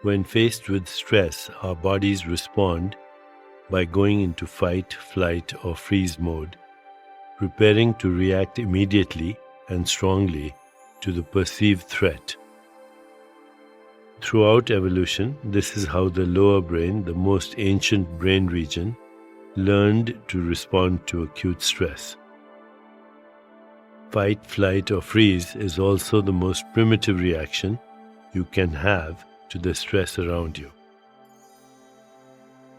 When faced with stress, our bodies respond by going into fight, flight, or freeze mode, preparing to react immediately and strongly to the perceived threat. Throughout evolution, this is how the lower brain, the most ancient brain region, learned to respond to acute stress. Fight, flight, or freeze is also the most primitive reaction you can have to the stress around you.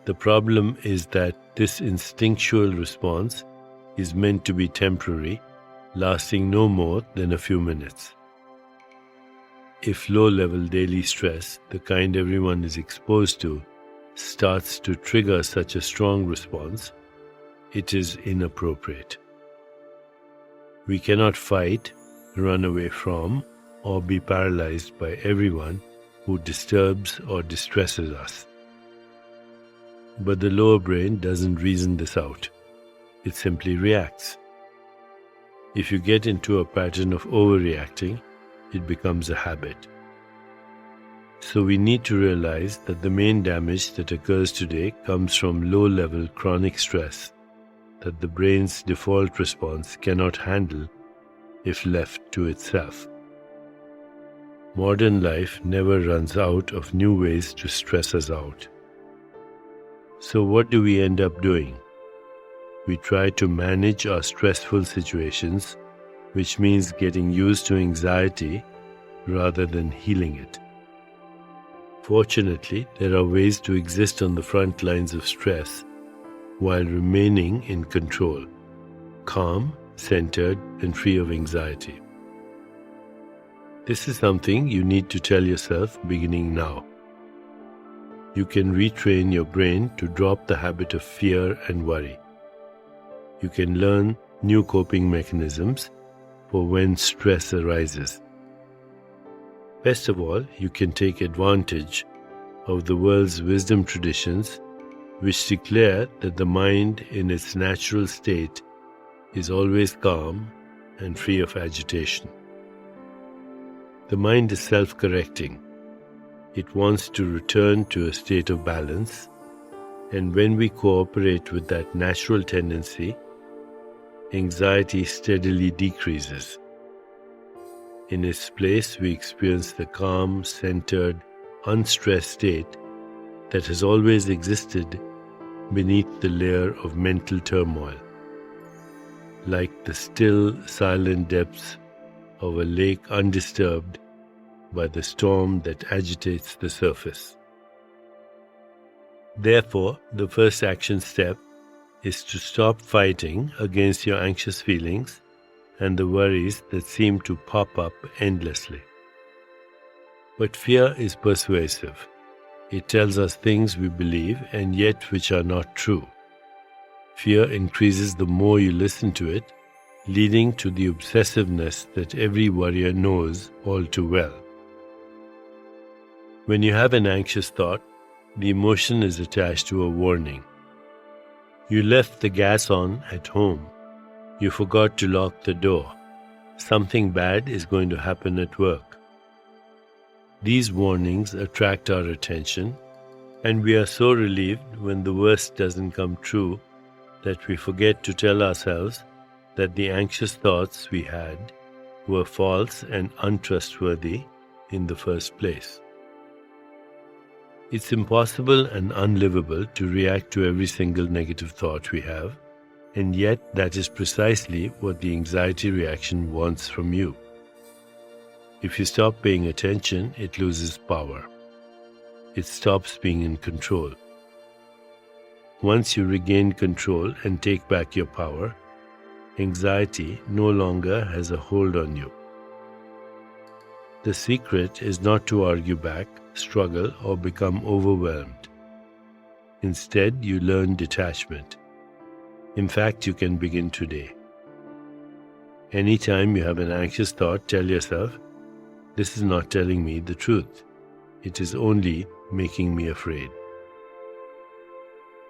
The problem is that this instinctual response is meant to be temporary, lasting no more than a few minutes. If low-level daily stress, the kind everyone is exposed to, starts to trigger such a strong response, it is inappropriate. We cannot fight, run away from, or be paralyzed by everyone who disturbs or distresses us. But the lower brain doesn't reason this out. It simply reacts. If you get into a pattern of overreacting, it becomes a habit. So we need to realize that the main damage that occurs today comes from low-level chronic stress that the brain's default response cannot handle if left to itself. Modern life never runs out of new ways to stress us out. So what do we end up doing? We try to manage our stressful situations, which means getting used to anxiety rather than healing it. Fortunately, there are ways to exist on the front lines of stress while remaining in control, calm, centered, and free of anxiety. This is something you need to tell yourself beginning now. You can retrain your brain to drop the habit of fear and worry. You can learn new coping mechanisms for when stress arises. Best of all, you can take advantage of the world's wisdom traditions, which declare that the mind in its natural state is always calm and free of agitation. The mind is self-correcting. It wants to return to a state of balance, and when we cooperate with that natural tendency, anxiety steadily decreases. In its place, we experience the calm, centered, unstressed state that has always existed beneath the layer of mental turmoil, like the still, silent depths of a lake undisturbed by the storm that agitates the surface. Therefore, the first action step is to stop fighting against your anxious feelings and the worries that seem to pop up endlessly. But fear is persuasive. It tells us things we believe and yet which are not true. Fear increases the more you listen to it, leading to the obsessiveness that every worrier knows all too well. When you have an anxious thought, the emotion is attached to a warning. You left the gas on at home. You forgot to lock the door. Something bad is going to happen at work. These warnings attract our attention, and we are so relieved when the worst doesn't come true that we forget to tell ourselves that the anxious thoughts we had were false and untrustworthy in the first place. It's impossible and unlivable to react to every single negative thought we have, and yet that is precisely what the anxiety reaction wants from you. If you stop paying attention, it loses power. It stops being in control. Once you regain control and take back your power, anxiety no longer has a hold on you. The secret is not to argue back, struggle, or become overwhelmed. Instead, you learn detachment. In fact, you can begin today. Anytime you have an anxious thought, tell yourself, "This is not telling me the truth. It is only making me afraid."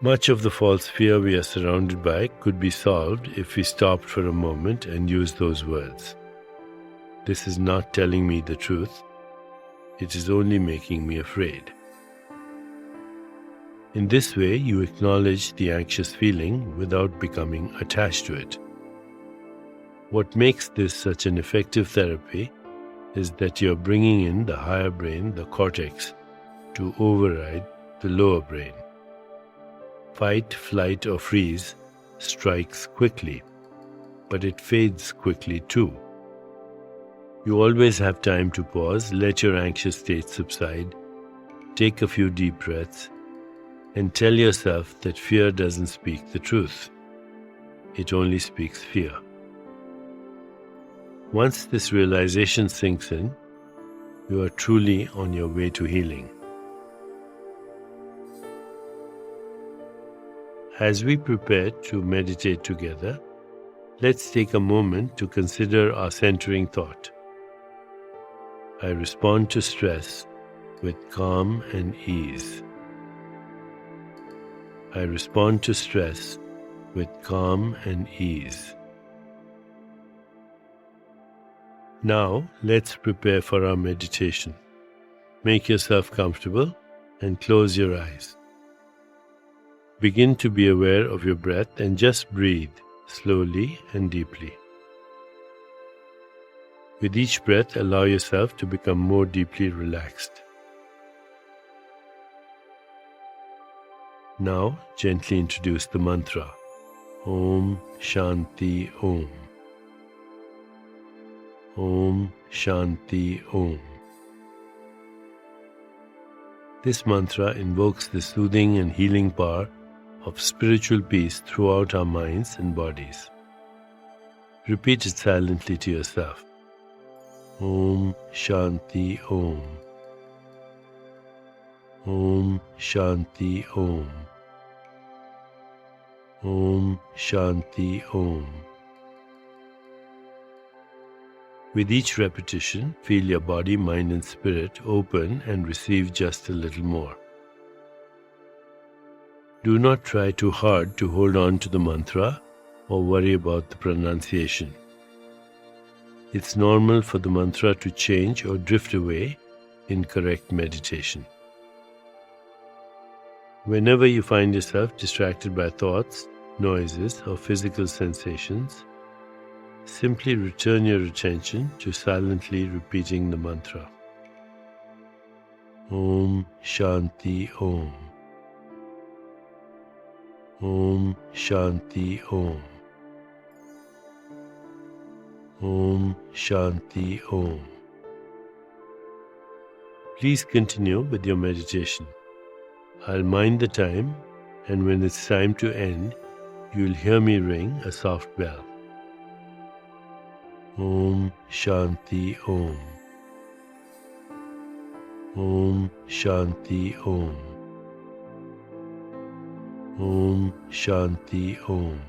Much of the false fear we are surrounded by could be solved if we stopped for a moment and used those words. "This is not telling me the truth. It is only making me afraid." In this way, you acknowledge the anxious feeling without becoming attached to it. What makes this such an effective therapy is that you're bringing in the higher brain, the cortex, to override the lower brain. Fight, flight, or freeze strikes quickly, but it fades quickly too. You always have time to pause, let your anxious state subside, take a few deep breaths, and tell yourself that fear doesn't speak the truth. It only speaks fear. Once this realization sinks in, you are truly on your way to healing. As we prepare to meditate together, let's take a moment to consider our centering thought. I respond to stress with calm and ease. I respond to stress with calm and ease. Now, let's prepare for our meditation. Make yourself comfortable and close your eyes. Begin to be aware of your breath and just breathe slowly and deeply. With each breath, allow yourself to become more deeply relaxed. Now, gently introduce the mantra, Om Shanti Om. Om Shanti Om. This mantra invokes the soothing and healing power of spiritual peace throughout our minds and bodies. Repeat it silently to yourself. Om Shanti Om. Om Shanti Om. Om Shanti Om. With each repetition, feel your body, mind and spirit open and receive just a little more. Do not try too hard to hold on to the mantra or worry about the pronunciation. It's normal for the mantra to change or drift away in correct meditation. Whenever you find yourself distracted by thoughts, noises, or physical sensations, simply return your attention to silently repeating the mantra. Om Shanti Om. Om Shanti Om. Om Shanti Om. Please continue with your meditation. I'll mind the time, and when it's time to end, you'll hear me ring a soft bell. Om Shanti Om. Om Shanti Om. Om Shanti Om.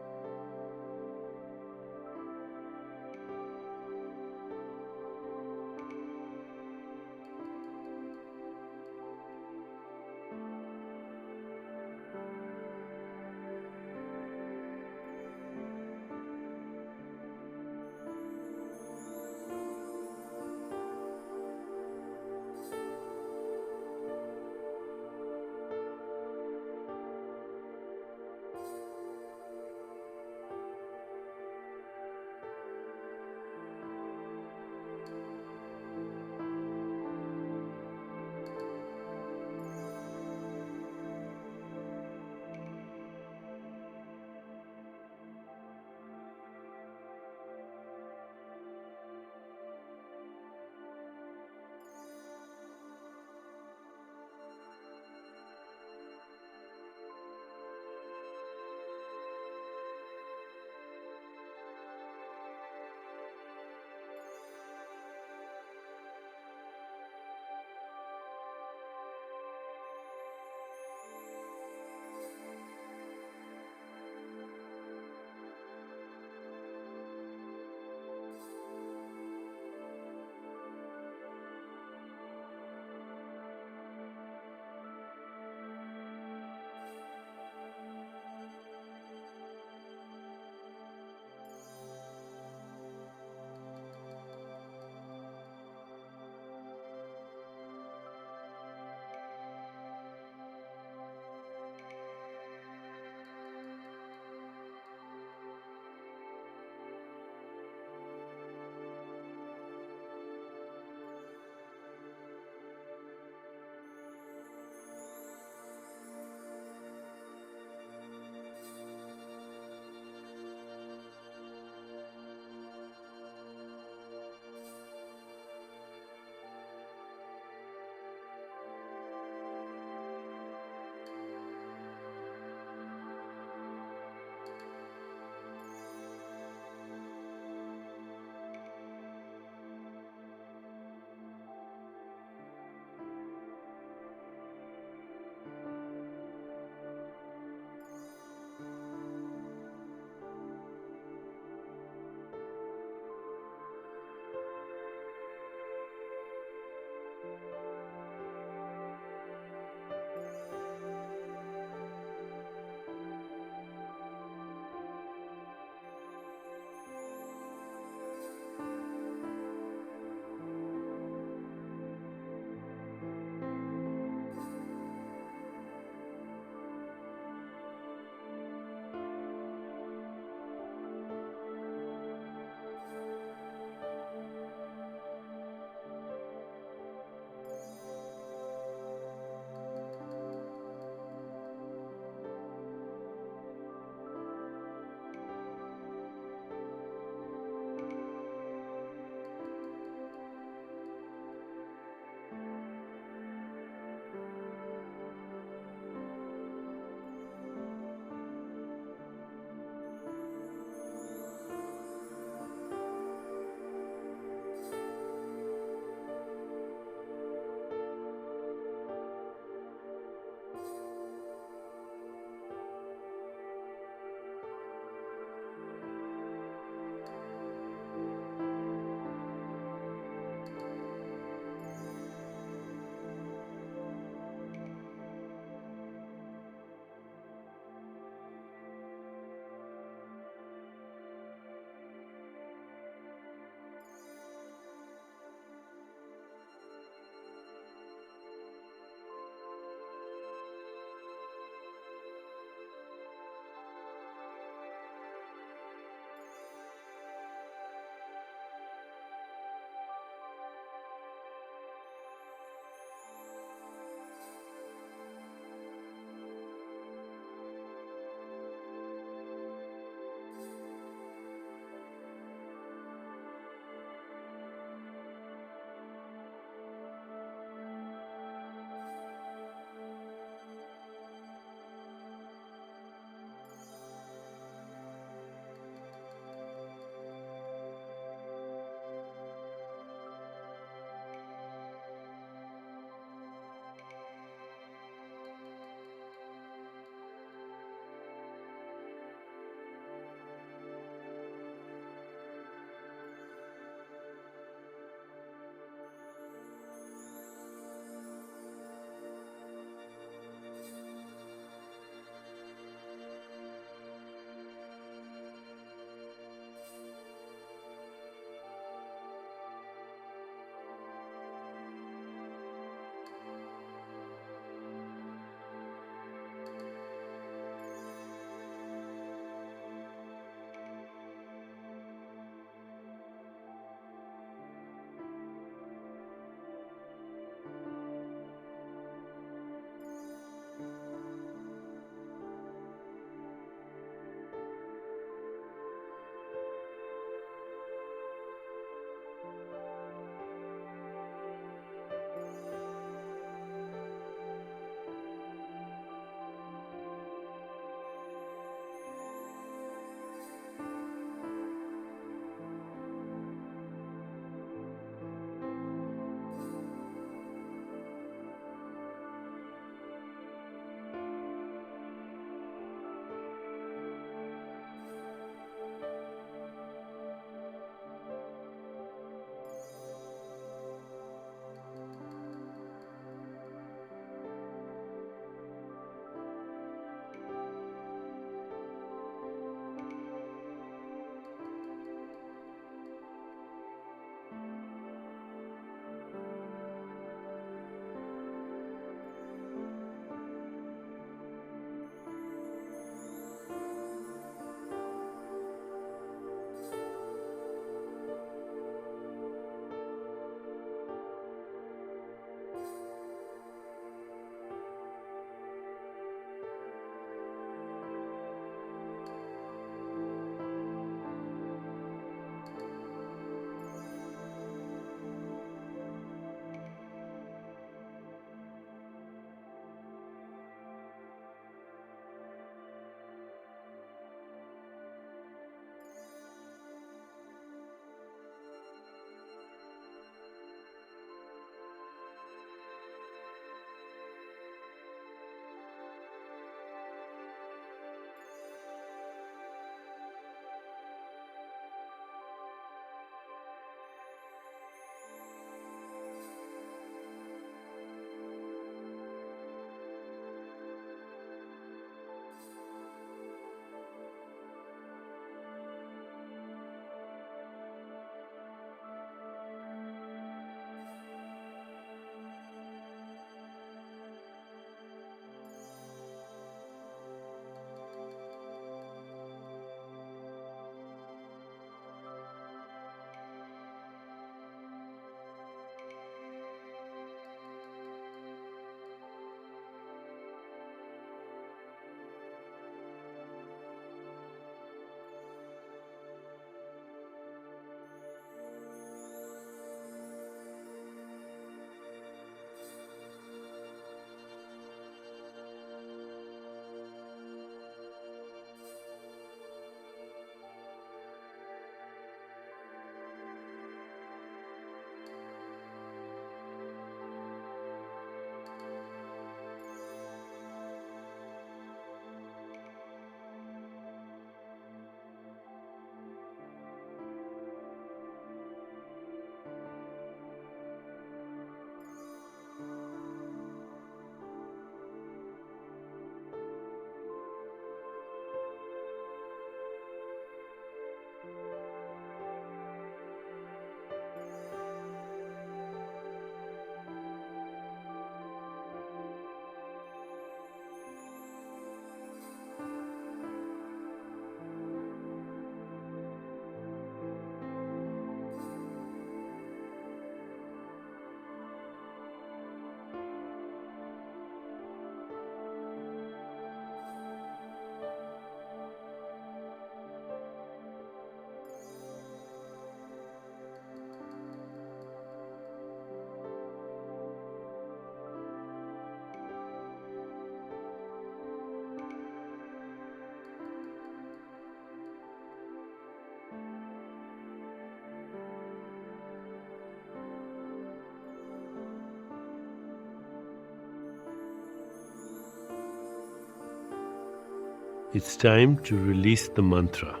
It's time to release the mantra.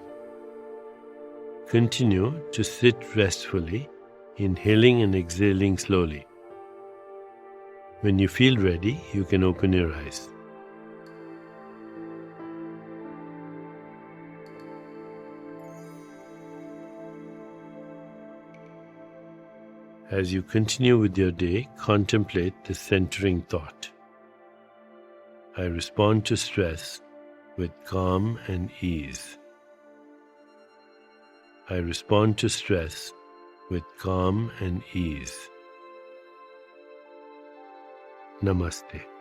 Continue to sit restfully, inhaling and exhaling slowly. When you feel ready, you can open your eyes. As you continue with your day, contemplate the centering thought. I respond to stress with calm and ease. I respond to stress with calm and ease. Namaste.